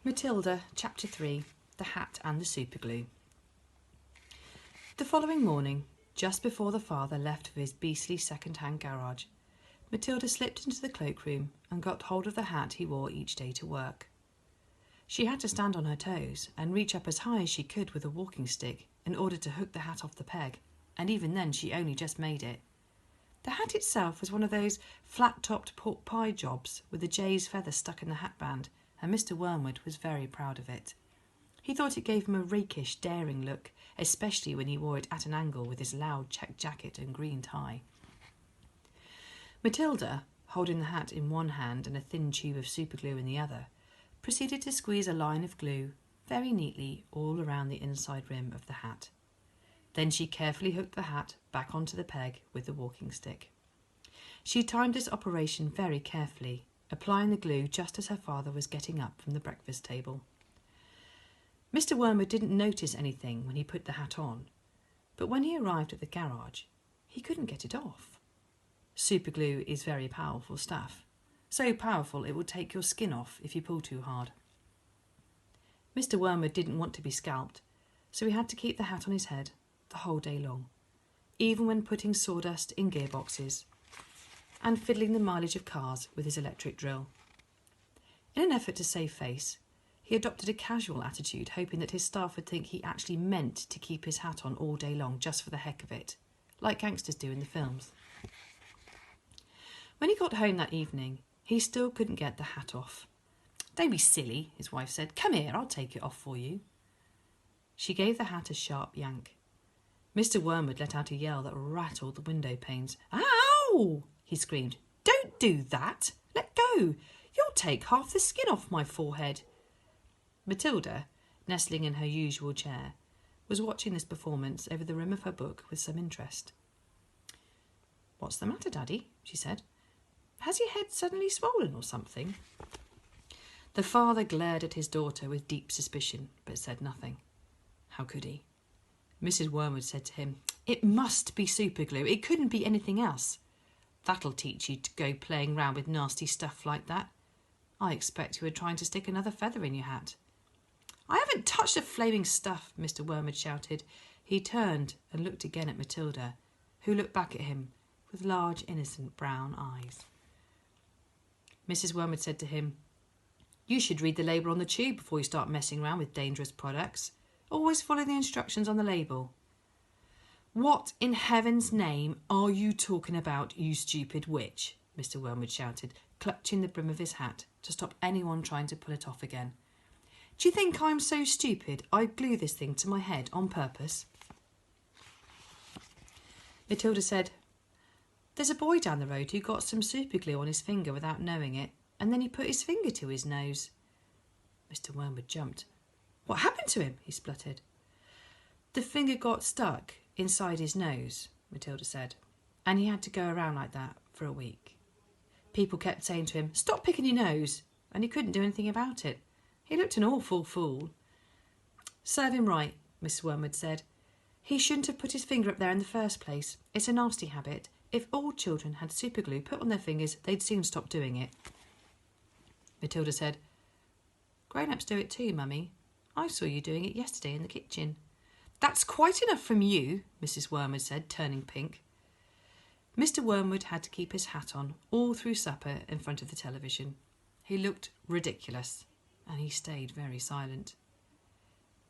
Matilda, Chapter 3, The Hat and the Superglue. The following morning, just before the father left for his beastly second-hand garage, Matilda slipped into the cloakroom and got hold of the hat he wore each day to work. She had to stand on her toes and reach up as high as she could with a walking stick in order to hook the hat off the peg, and even then she only just made it. The hat itself was one of those flat-topped pork pie jobs with a jay's feather stuck in the hatband, and Mr. Wormwood was very proud of it. He thought it gave him a rakish, daring look, especially when he wore it at an angle with his loud check jacket and green tie. Matilda, holding the hat in one hand and a thin tube of superglue in the other, proceeded to squeeze a line of glue very neatly all around the inside rim of the hat. Then she carefully hooked the hat back onto the peg with the walking stick. She timed this operation very carefully, applying the glue just as her father was getting up from the breakfast table. Mr. Wormwood didn't notice anything when he put the hat on, but when he arrived at the garage, he couldn't get it off. Superglue is very powerful stuff, so powerful it will take your skin off if you pull too hard. Mr. Wormwood didn't want to be scalped, so he had to keep the hat on his head the whole day long, even when putting sawdust in gearboxes and fiddling the mileage of cars with his electric drill. In an effort to save face, he adopted a casual attitude, hoping that his staff would think he actually meant to keep his hat on all day long just for the heck of it, like gangsters do in the films. When he got home that evening, he still couldn't get the hat off. "Don't be silly," his wife said. "Come here, I'll take it off for you." She gave the hat a sharp yank. Mr. Wormwood let out a yell that rattled the window panes. "Ow!" he screamed. "Don't do that! Let go! You'll take half the skin off my forehead." Matilda, nestling in her usual chair, was watching this performance over the rim of her book with some interest. "What's the matter, Daddy?" she said. "Has your head suddenly swollen or something?" The father glared at his daughter with deep suspicion, but said nothing. How could he? Mrs. Wormwood said to him, "It must be superglue. It couldn't be anything else. That'll teach you to go playing round with nasty stuff like that. I expect you were trying to stick another feather in your hat." "I haven't touched the flaming stuff," Mr. Wormwood shouted. He turned and looked again at Matilda, who looked back at him with large, innocent brown eyes. Mrs. Wormwood said to him, "You should read the label on the tube before you start messing around with dangerous products. Always follow the instructions on the label." "What in heaven's name are you talking about, you stupid witch?" Mr. Wormwood shouted, clutching the brim of his hat to stop anyone trying to pull it off again. "Do you think I'm so stupid I'd glue this thing to my head on purpose?" Matilda said, "There's a boy down the road who got some superglue on his finger without knowing it, and then he put his finger to his nose." Mr. Wormwood jumped. "What happened to him?" he spluttered. "The finger got stuck inside his nose," Matilda said, "and he had to go around like that for a week. People kept saying to him, 'Stop picking your nose,' and he couldn't do anything about it. He looked an awful fool." "Serve him right," Miss Wormwood said. "He shouldn't have put his finger up there in the first place. It's a nasty habit. If all children had superglue put on their fingers, they'd soon stop doing it." Matilda said, "Grown-ups do it too, Mummy. I saw you doing it yesterday in the kitchen." "That's quite enough from you," Mrs. Wormwood said, turning pink. Mr. Wormwood had to keep his hat on all through supper in front of the television. He looked ridiculous, and he stayed very silent.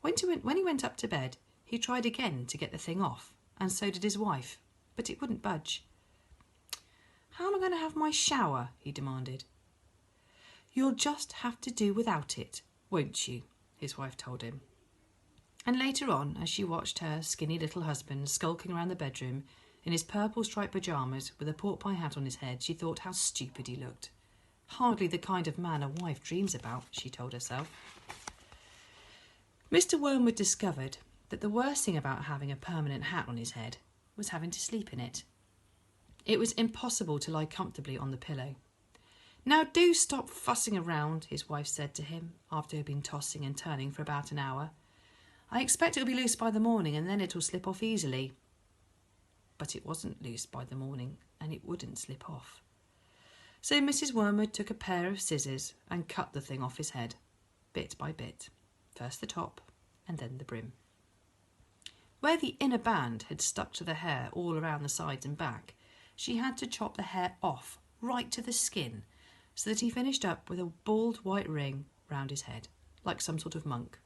When he went up to bed, he tried again to get the thing off, and so did his wife, but it wouldn't budge. "How am I going to have my shower?" he demanded. "You'll just have to do without it, won't you?" his wife told him. And later on, as she watched her skinny little husband skulking around the bedroom in his purple striped pyjamas with a pork pie hat on his head, she thought how stupid he looked. Hardly the kind of man a wife dreams about, she told herself. Mr. Wormwood discovered that the worst thing about having a permanent hat on his head was having to sleep in it. It was impossible to lie comfortably on the pillow. "Now do stop fussing around," his wife said to him after he had been tossing and turning for about an hour. "I expect it'll be loose by the morning and then it'll slip off easily." But it wasn't loose by the morning and it wouldn't slip off. So Mrs. Wormwood took a pair of scissors and cut the thing off his head. bit by bit, first the top and then the brim. Where the inner band had stuck to the hair all around the sides and back, she had to chop the hair off right to the skin, so that he finished up with a bald white ring round his head, like some sort of monk.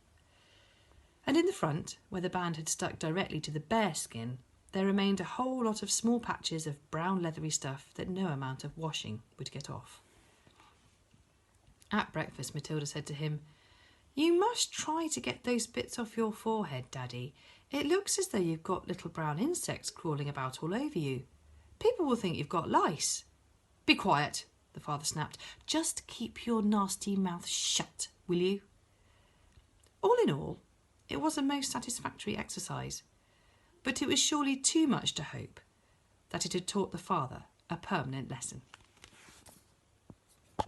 And in the front, where the band had stuck directly to the bare skin, there remained a whole lot of small patches of brown leathery stuff that no amount of washing would get off. At breakfast, Matilda said to him, "You must try to get those bits off your forehead, Daddy. It looks as though you've got little brown insects crawling about all over you. People will think you've got lice." "Be quiet," the father snapped. "Just keep your nasty mouth shut, will you?" All in all, it was a most satisfactory exercise, but it was surely too much to hope that it had taught the father a permanent lesson.